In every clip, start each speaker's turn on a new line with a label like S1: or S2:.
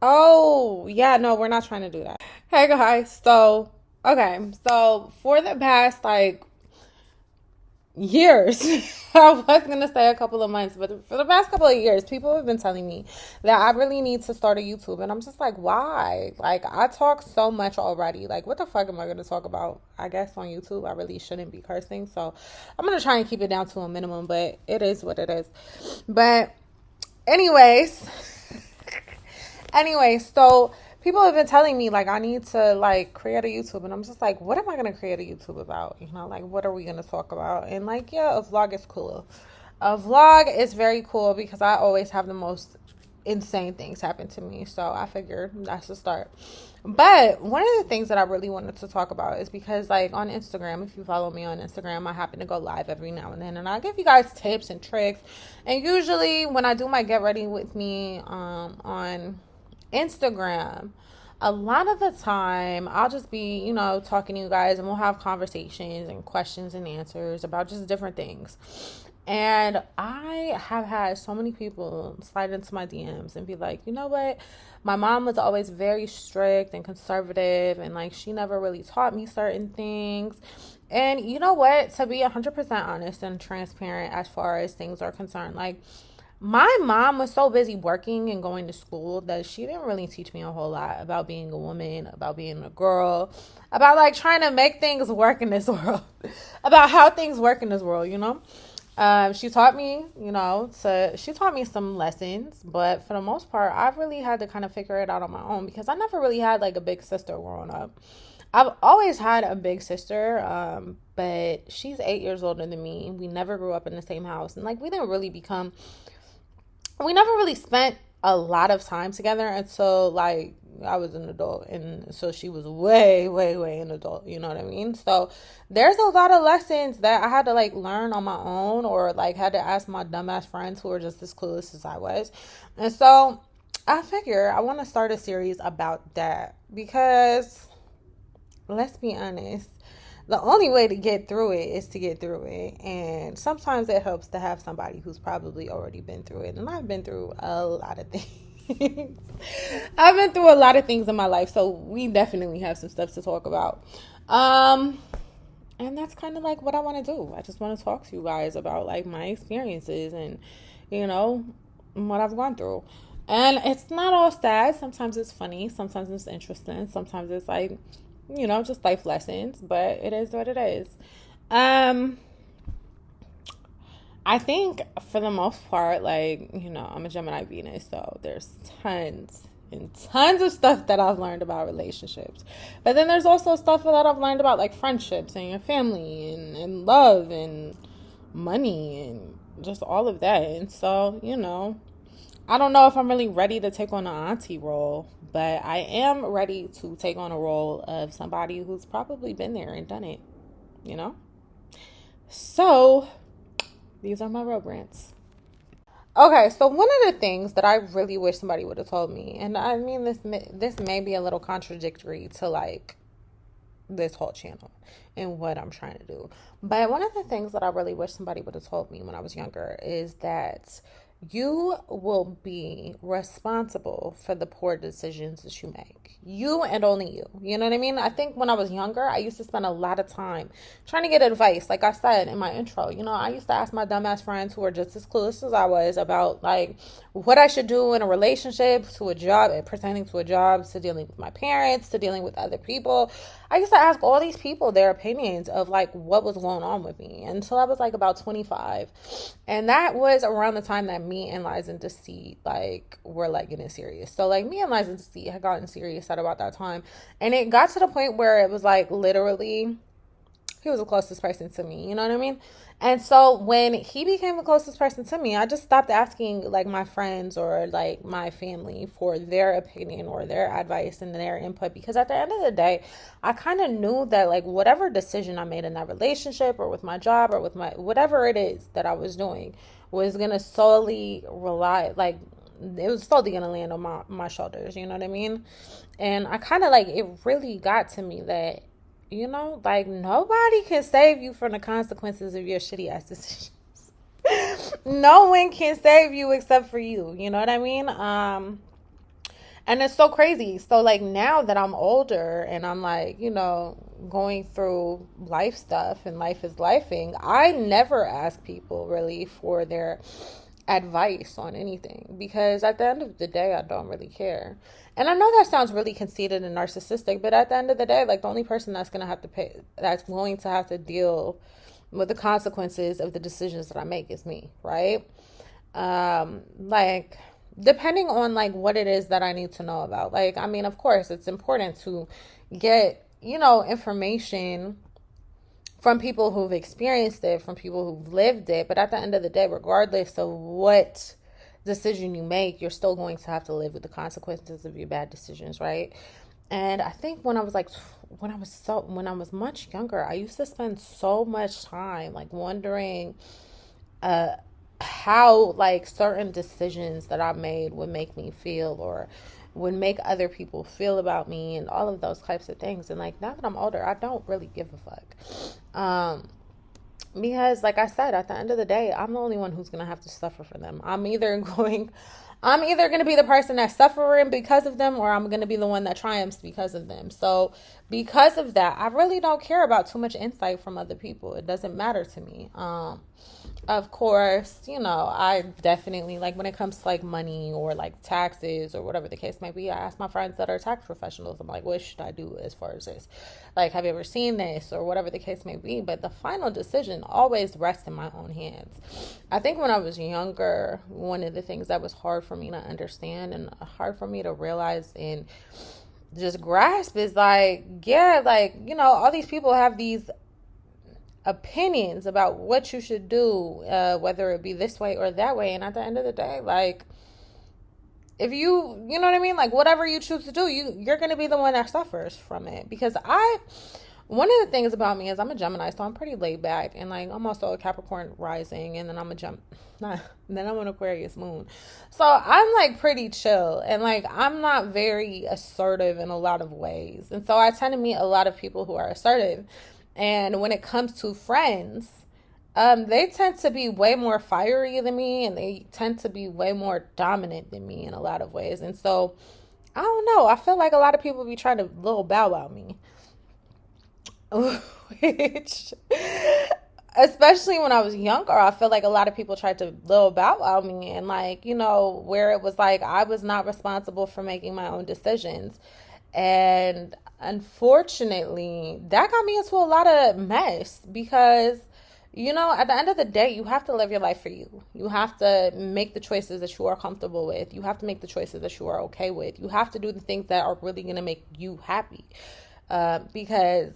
S1: Oh, yeah, no, we're not trying to do that. Hey guys, so for the past like years, I was gonna say a couple of months, but for the past couple of years, people have been telling me that I really need to start a YouTube, and I'm just like, why? Like, I talk so much already. Like, what the fuck am I gonna talk about? I guess on YouTube, I really shouldn't be cursing, so I'm gonna try and keep it down to a minimum, but it is what it is. But, anyways, so people have been telling me like I need to like create a YouTube, and I'm just like, what am I gonna create a YouTube about? You know, like what are we gonna talk about? And like, yeah, a vlog is cool. A vlog is very cool because I always have the most insane things happen to me. So I figured that's the start. But one of the things that I really wanted to talk about is because, like, on Instagram, if you follow me on Instagram, I happen to go live every now and then, and I give you guys tips and tricks. And usually, when I do my get ready with me on Instagram, a lot of the time I'll just be, talking to you guys, and we'll have conversations and questions and answers about just different things. And I have had so many people slide into my DMs and be like, you know what? My mom was always very strict and conservative, and like she never really taught me certain things. And you know what? To be 100% honest and transparent as far as things are concerned, like my mom was so busy working and going to school that she didn't really teach me a whole lot about being a woman, about being a girl, about like trying to make things work in this world, about how things work in this world, you know? She taught me, she taught me some lessons, but for the most part, I've really had to kind of figure it out on my own because I never really had like a big sister growing up. I've always had a big sister, but she's 8 years older than me. We never grew up in the same house, and like we never really spent a lot of time together until like I was an adult, and so she was way, way, way an adult. You know what I mean? So there's a lot of lessons that I had to like learn on my own, or like had to ask my dumbass friends who were just as clueless as I was. And so I figure I want to start a series about that because let's be honest, the only way to get through it is to get through it. And sometimes it helps to have somebody who's probably already been through it. And I've been through a lot of things. I've been through a lot of things in my life. So we definitely have some stuff to talk about. Um, and that's kind of like what I want to do. I just want to talk to you guys about like my experiences and, you know, what I've gone through. And it's not all sad. Sometimes it's funny. Sometimes it's interesting. Sometimes it's like, just life lessons, but it is what it is. Um, I think for the most part, like, I'm a Gemini Venus, so there's tons and tons of stuff that I've learned about relationships. But then there's also stuff that I've learned about like friendships and your family and love and money and just all of that. And so, I don't know if I'm really ready to take on an auntie role, but I am ready to take on a role of somebody who's probably been there and done it, you know? So, these are my robe rants. Okay, so one of the things that I really wish somebody would have told me, and I mean this may be a little contradictory to like this whole channel and what I'm trying to do. But one of the things that I really wish somebody would have told me when I was younger is that you will be responsible for the poor decisions that you make. You and only you. You know what I mean? I think when I was younger, I used to spend a lot of time trying to get advice. Like I said in my intro, I used to ask my dumbass friends who were just as clueless as I was about like what I should do in a relationship, to a job, pertaining to a job, to dealing with my parents, to dealing with other people. I used to ask all these people their opinions of like what was going on with me until I was like about 25. And that was around the time that me and Lies and Deceit like were like getting serious. So like me and Lies and Deceit had gotten serious at about that time. And it got to the point where it was like literally he was the closest person to me, you know what I mean? And so when he became the closest person to me, I just stopped asking like my friends or like my family for their opinion or their advice and their input, because at the end of the day, I kind of knew that like whatever decision I made in that relationship or with my job or with my whatever it is that I was doing was going to solely rely like it was solely going to land on my shoulders, you know what I mean? And I kind of like it really got to me that like nobody can save you from the consequences of your shitty ass decisions. No one can save you except for you. You know what I mean? And it's so crazy. So like now that I'm older and I'm like, going through life stuff and life is lifing, I never ask people really for their advice on anything because at the end of the day, I don't really care. And I know that sounds really conceited and narcissistic, but at the end of the day, like the only person that's going to have to pay, that's going to have to deal with the consequences of the decisions that I make is me, right? Like depending on like what it is that I need to know about. Like, I mean, of course, it's important to get, information from people who've experienced it, from people who've lived it. But at the end of the day, regardless of what decision you make, you're still going to have to live with the consequences of your bad decisions, right? And I think when I was much younger, I used to spend so much time like wondering uh how like certain decisions that I made would make me feel or would make other people feel about me and all of those types of things. And like now that I'm older, I don't really give a fuck. Because like I said, at the end of the day, I'm the only one who's gonna have to suffer for them. I'm either going to be the person that's suffering because of them or I'm going to be the one that triumphs because of them. So, because of that, I really don't care about too much insight from other people. It doesn't matter to me. Of course, I definitely like when it comes to like money or like taxes or whatever the case might be, I ask my friends that are tax professionals. I'm like, what should I do as far as this? Like, have you ever seen this or whatever the case may be? But the final decision always rests in my own hands. I think when I was younger, one of the things that was hard for me to understand and hard for me to realize and just grasp is like, yeah, like, all these people have these opinions about what you should do, whether it be this way or that way. And at the end of the day, like, if you know what I mean, like whatever you choose to do, you're going to be the one that suffers from it. Because one of the things about me is I'm a Gemini, so I'm pretty laid back, and like I'm also a Capricorn rising, and then then I'm an Aquarius moon, so I'm like pretty chill, and like I'm not very assertive in a lot of ways, and so I tend to meet a lot of people who are assertive. And when it comes to friends, they tend to be way more fiery than me, and they tend to be way more dominant than me in a lot of ways. And so, I don't know. I feel like a lot of people be trying to little bow wow me, which, especially when I was younger, I feel like a lot of people tried to little bow wow me, and like where it was like I was not responsible for making my own decisions. And unfortunately, that got me into a lot of mess because, at the end of the day, you have to live your life for you. You have to make the choices that you are comfortable with. You have to make the choices that you are okay with. You have to do the things that are really going to make you happy, because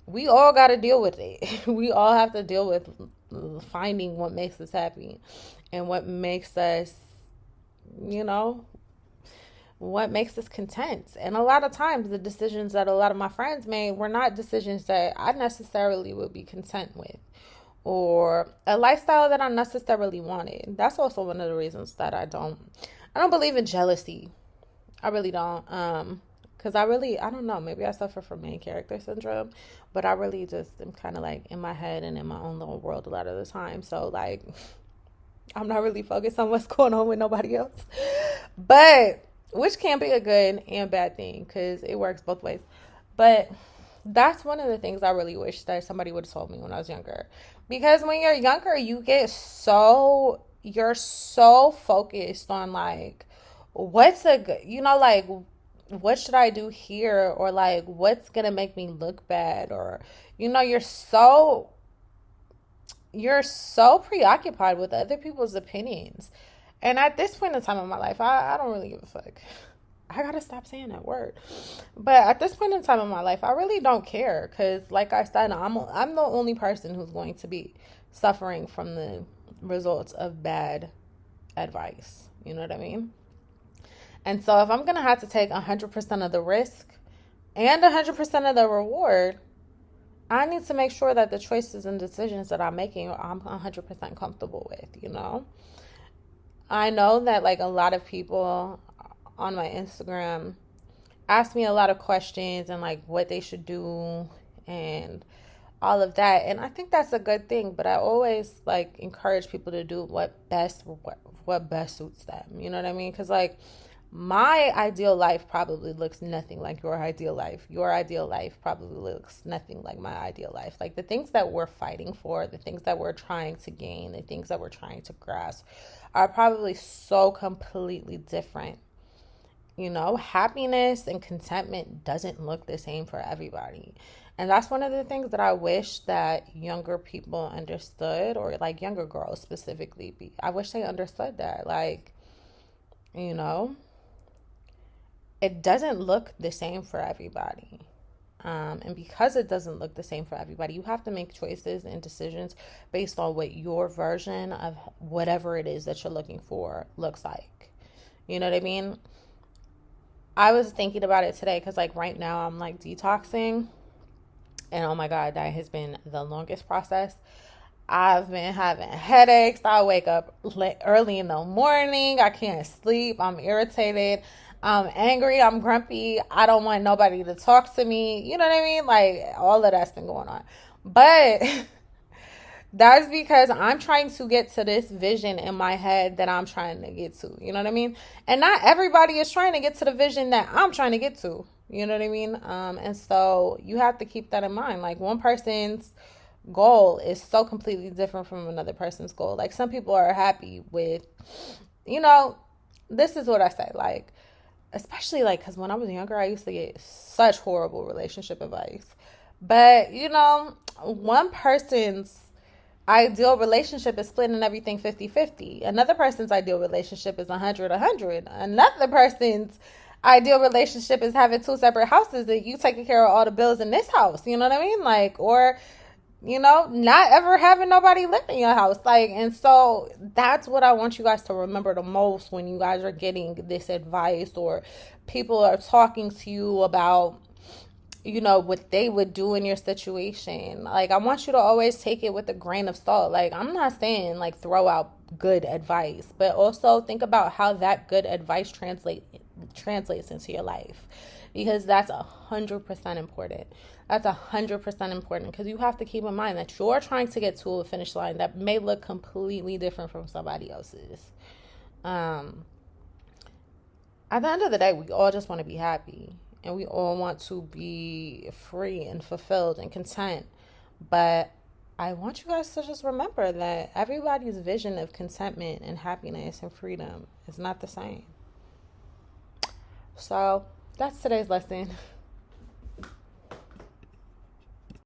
S1: we all got to deal with it. We all have to deal with finding what makes us happy and what makes us, you know, what makes us content. And a lot of times the decisions that a lot of my friends made were not decisions that I necessarily would be content with or a lifestyle that I necessarily wanted. That's also one of the reasons that I don't believe in jealousy. I really don't. Cause I don't know, maybe I suffer from main character syndrome, but I really just am kind of like in my head and in my own little world a lot of the time. So like, I'm not really focused on what's going on with nobody else, but which can be a good and bad thing because it works both ways. But that's one of the things I really wish that somebody would have told me when I was younger. Because when you're younger, you're so focused on like, what's a good, like, what should I do here? Or like, what's going to make me look bad? Or, you're so preoccupied with other people's opinions. And at this point in time in my life, I don't really give a fuck. I gotta stop saying that word. But at this point in time in my life, I really don't care. Because, like I said, I'm the only person who's going to be suffering from the results of bad advice. You know what I mean? And so if I'm going to have to take 100% of the risk and 100% of the reward, I need to make sure that the choices and decisions that I'm making, I'm 100% comfortable with. I know that like a lot of people on my Instagram ask me a lot of questions and like what they should do and all of that. And I think that's a good thing, but I always encourage people to do what best suits them. You know what I mean? Cuz like my ideal life probably looks nothing like your ideal life. Your ideal life probably looks nothing like my ideal life. Like the things that we're fighting for, the things that we're trying to gain, the things that we're trying to grasp are probably so completely different. You know, happiness and contentment doesn't look the same for everybody. And that's one of the things that I wish that younger people understood, or like younger girls specifically. I wish they understood that. Like, you know, it doesn't look the same for everybody. And because it doesn't look the same for everybody, you have to make choices and decisions based on what your version of whatever it is that you're looking for looks like. You know what I mean? I was thinking about it today because, like, right now I'm like detoxing, and oh my God, that has been the longest process. I've been having headaches. I wake up early in the morning. I can't sleep. I'm irritated. I'm angry. I'm grumpy. I don't want nobody to talk to me. You know what I mean? Like, all of that's been going on. But that's because I'm trying to get to this vision in my head that I'm trying to get to. You know what I mean? And not everybody is trying to get to the vision that I'm trying to get to. You know what I mean? And so you have to keep that in mind. Like, one person's goal is so completely different from another person's goal. Like, some people are happy with, you know, this is what I say, like, especially like, because when I was younger, I used to get such horrible relationship advice. But, you know, one person's ideal relationship is splitting everything 50-50. Another person's ideal relationship is 100-100. Another person's ideal relationship is having two separate houses and you taking care of all the bills in this house. You know what I mean? Like, or, you know, not ever having nobody live in your house. Like, and so that's what I want you guys to remember the most when you guys are getting this advice, or people are talking to you about, you know, what they would do in your situation. Like, I want you to always take it with a grain of salt. Like, I'm not saying like throw out good advice, but also think about how that good advice translates into your life, because that's 100% important. That's 100% important, because you have to keep in mind that you're trying to get to a finish line that may look completely different from somebody else's. At the end of the day, we all just want to be happy, and we all want to be free and fulfilled and content. But I want you guys to just remember that everybody's vision of contentment and happiness and freedom is not the same. So that's today's lesson.